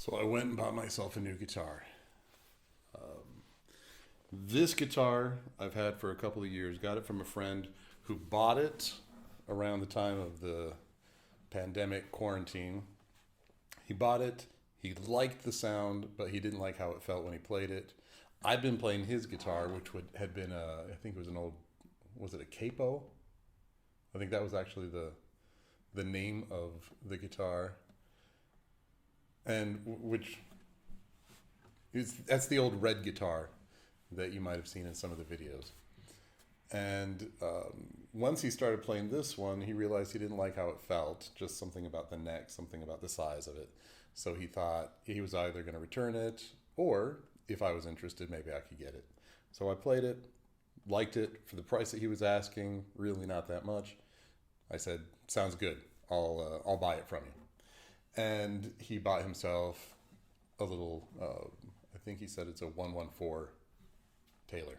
So I went and bought myself a new guitar. This guitar I've had for a couple of years. Got it from a friend who bought it around the time of the pandemic quarantine. He bought it. He liked the sound, but he didn't like how it felt when he played it. I'd been playing his guitar, which had been I think it was an old, was it a capo? I think that was actually the name of the guitar, and which that's the old red guitar that you might have seen in some of the videos. And once he started playing this one, he realized he didn't like how it felt, just something about the neck, something about the size of it. So he thought he was either going to return it, or if I was interested, maybe I could get it. So I played it, liked it for the price that he was asking, really not that much. I said, sounds good, I'll buy it from you. And he bought himself a little, I think he said it's a 114 Taylor.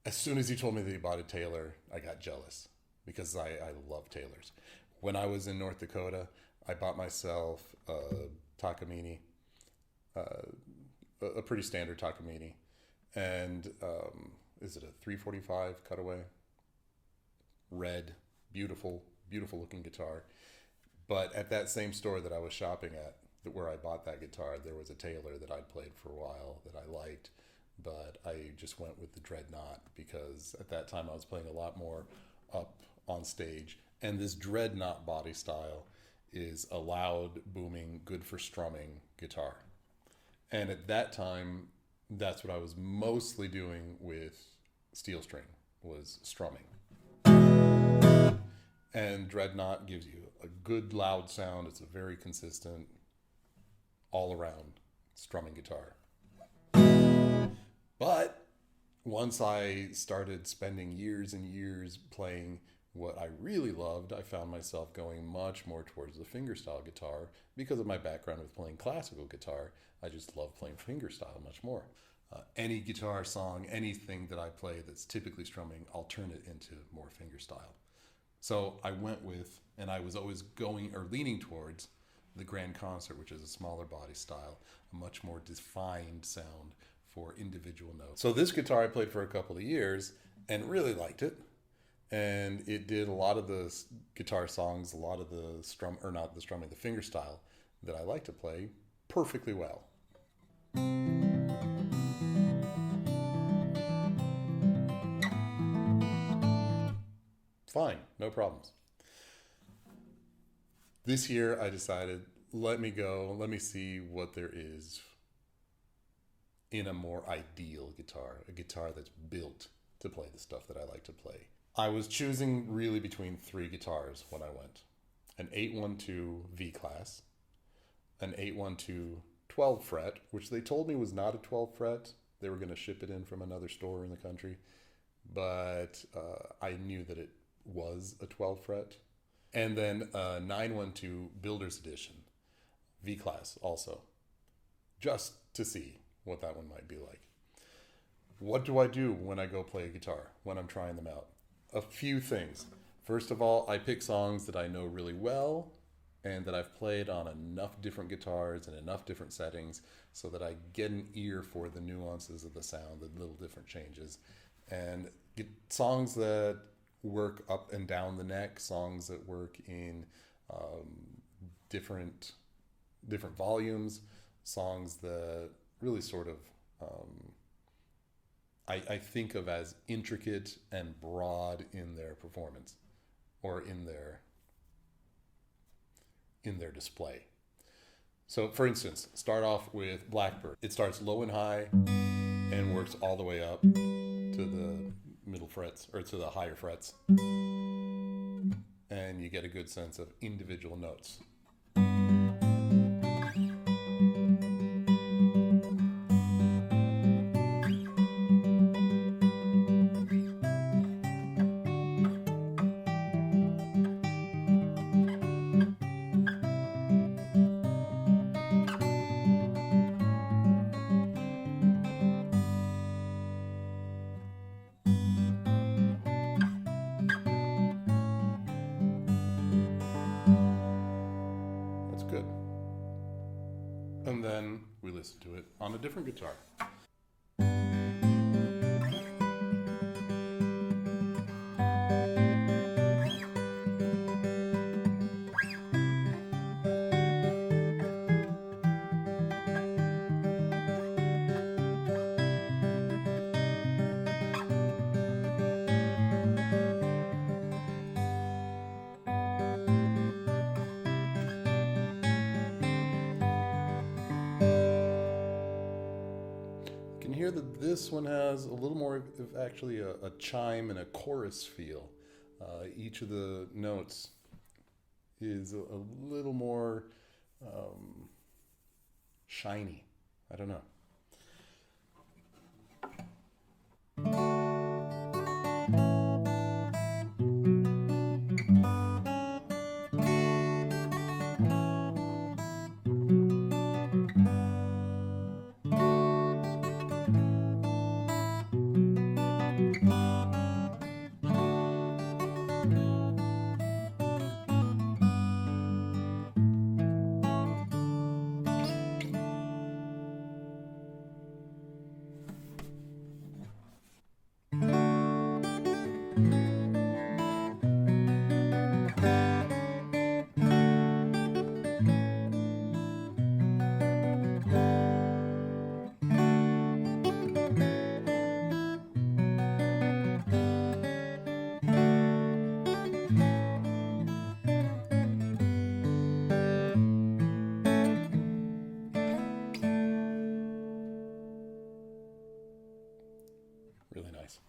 As soon as he told me that he bought a Taylor, I got jealous because I love Taylors. When I was in North Dakota, I bought myself a Takamine, a pretty standard Takamine. And is it a 345 cutaway? Red, beautiful, beautiful looking guitar. But at that same store that I was shopping at, where I bought that guitar, there was a Taylor that I'd played for a while that I liked. But I just went with the Dreadnought because at that time I was playing a lot more up on stage. And this Dreadnought body style is a loud, booming, good for strumming guitar. And at that time, that's what I was mostly doing with steel string, was strumming. And Dreadnought gives you a good loud sound. It's a very consistent, all-around strumming guitar. But once I started spending years and years playing what I really loved, I found myself going much more towards the fingerstyle guitar because of my background with playing classical guitar. I just love playing fingerstyle much more. Any guitar song, anything that I play that's typically strumming, I'll turn it into more fingerstyle. So I went with, and I was always going or leaning towards the Grand Concert, which is a smaller body style, a much more defined sound for individual notes. So this guitar I played for a couple of years and really liked it. And it did a lot of the guitar songs, a lot of the the fingerstyle that I like to play perfectly well. Fine, no problems. This year I decided, let me see what there is in a more ideal guitar, a guitar that's built to play the stuff that I like to play. I was choosing really between three guitars when I went. An 812 V-Class, an 812 12 fret, which they told me was not a 12 fret. They were going to ship it in from another store in the country, but I knew that it was a 12 fret. And then a 912 Builder's Edition V-Class also, just to see what that one might be like. What do I do when I go play a guitar, when I'm trying them out? A few things. First of all, I pick songs that I know really well and that I've played on enough different guitars and enough different settings so that I get an ear for the nuances of the sound, the little different changes. And get songs that work up and down the neck, songs that work in different volumes, songs that really sort of I think of as intricate and broad in their performance or in their display. So for instance, start off with Blackbird. It starts low and high and works all the way up to the middle frets or to the higher frets. And you get a good sense of individual notes. And then we listen to it on a different guitar. You can hear that this one has a little more of actually a chime and a chorus feel. Each of the notes is a little more shiny. I don't know. Really nice.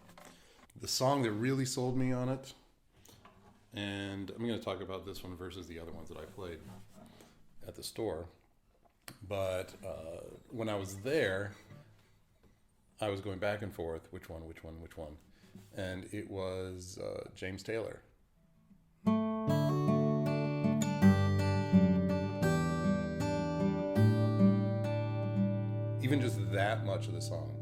The song that really sold me on it, and I'm going to talk about this one versus the other ones that I played at the store, but when I was there, I was going back and forth, which one, and it was James Taylor. Even just that much of the song.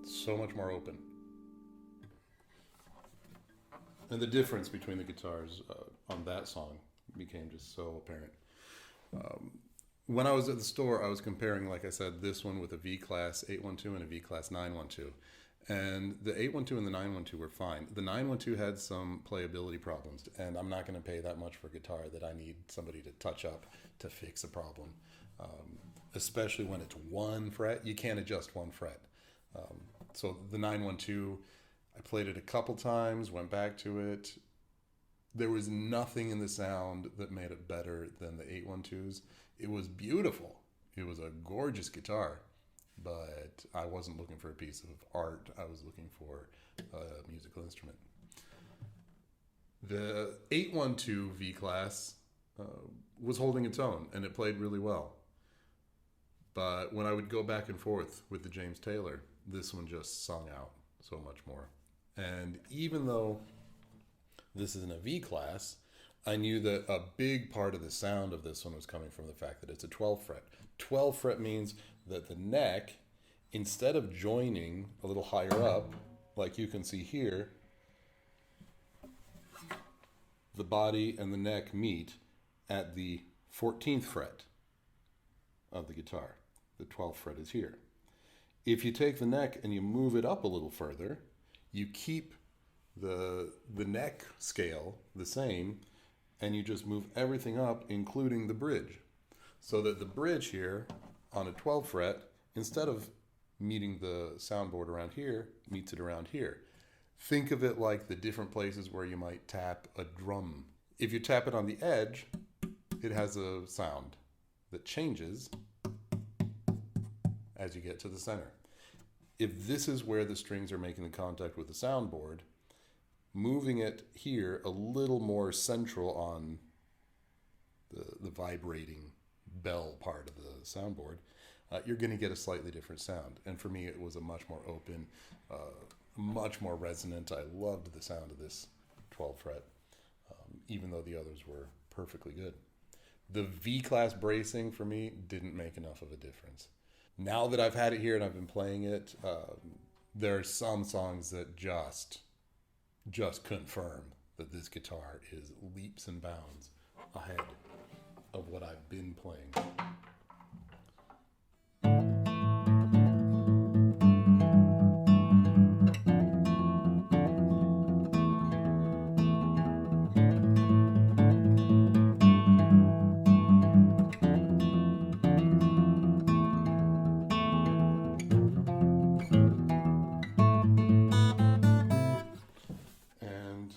So much more open. And the difference between the guitars on that song became just so apparent. When I was at the store, I was comparing, like I said, this one with a V-Class 812 and a V-Class 912. And the 812 and the 912 were fine. The 912 had some playability problems, and I'm not going to pay that much for a guitar that I need somebody to touch up to fix a problem. Especially when it's one fret. You can't adjust one fret. So the 912, I played it a couple times, went back to it. There was nothing in the sound that made it better than the 812s. It was beautiful. It was a gorgeous guitar, but I wasn't looking for a piece of art. I was looking for a musical instrument. The 812 V-Class was holding its own, and it played really well. But when I would go back and forth with the James Taylor, this one just sung out so much more. And even though this isn't a V-Class, I knew that a big part of the sound of this one was coming from the fact that it's a 12 fret. 12 fret means that the neck, instead of joining a little higher up, like you can see here, the body and the neck meet at the 14th fret of the guitar. The 12th fret is here. If you take the neck and you move it up a little further, you keep the neck scale the same, and you just move everything up, including the bridge. So that the bridge here on a 12th fret, instead of meeting the soundboard around here, meets it around here. Think of it like the different places where you might tap a drum. If you tap it on the edge, it has a sound that changes as you get to the center. If this is where the strings are making the contact with the soundboard, moving it here a little more central on the vibrating bell part of the soundboard, you're going to get a slightly different sound. And for me, it was a much more open, much more resonant. I loved the sound of this 12 fret, even though the others were perfectly good. The V-Class bracing for me didn't make enough of a difference. Now that I've had it here and I've been playing it, there are some songs that just confirm that this guitar is leaps and bounds ahead of what I've been playing. And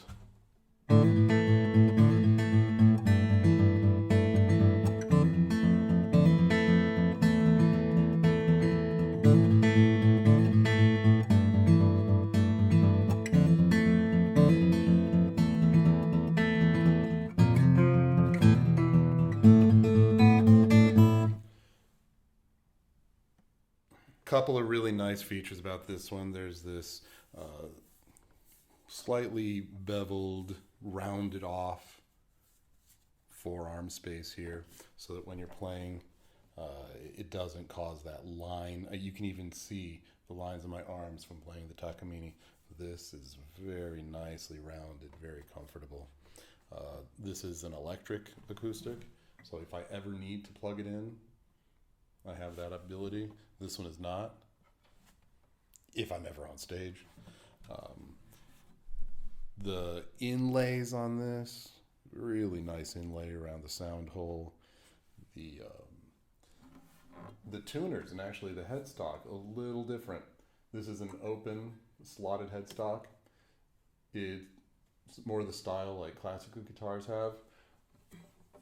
couple of really nice features about this one. There's this slightly beveled, rounded off forearm space here, so that when you're playing, it doesn't cause that line. You can even see the lines of my arms from playing the Takamine. This is very nicely rounded, very comfortable. This is an electric acoustic, so if I ever need to plug it in, I have that ability. This one is not, if I'm ever on stage. The inlays on this, really nice inlay around the sound hole. The tuners and actually the headstock, a little different. This is an open, slotted headstock. It's more the style like classical guitars have.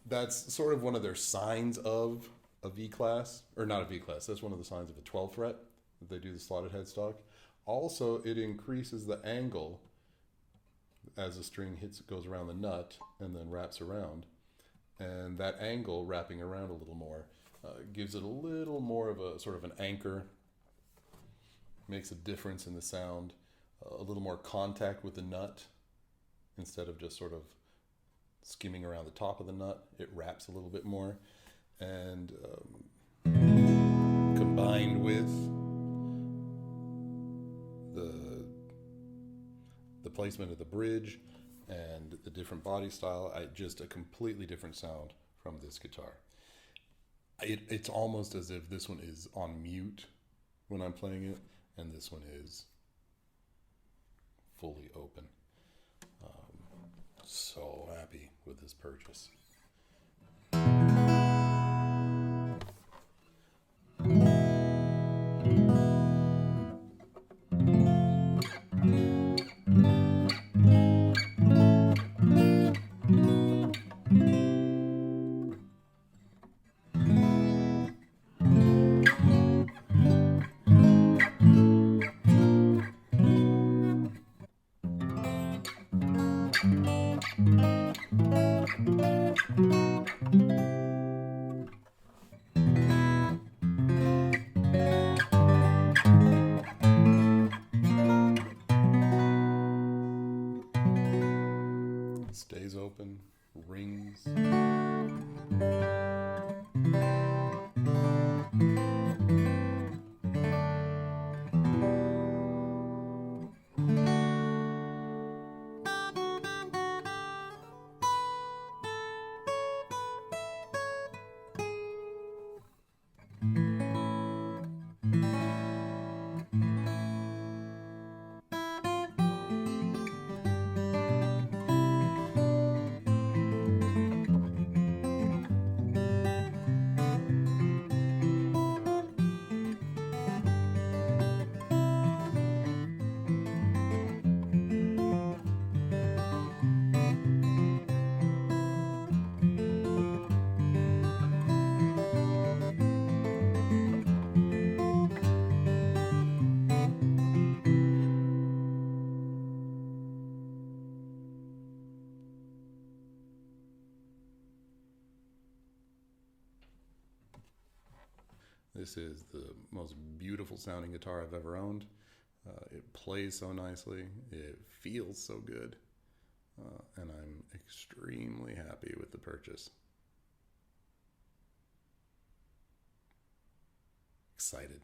That's sort of one of their signs of a V-class, or not a V-class, that's one of the signs of a 12 fret, that they do the slotted headstock. Also, it increases the angle as the string goes around the nut and then wraps around. And that angle, wrapping around a little more, gives it a little more of a sort of an anchor, makes a difference in the sound, a little more contact with the nut instead of just sort of skimming around the top of the nut. It wraps a little bit more. And combined with the placement of the bridge and the different body style, just a completely different sound from this guitar. It's almost as if this one is on mute when I'm playing it, and this one is fully open. So happy with this purchase. Stays open, rings. This is the most beautiful sounding guitar I've ever owned. It plays so nicely. It feels so good. And I'm extremely happy with the purchase. excited.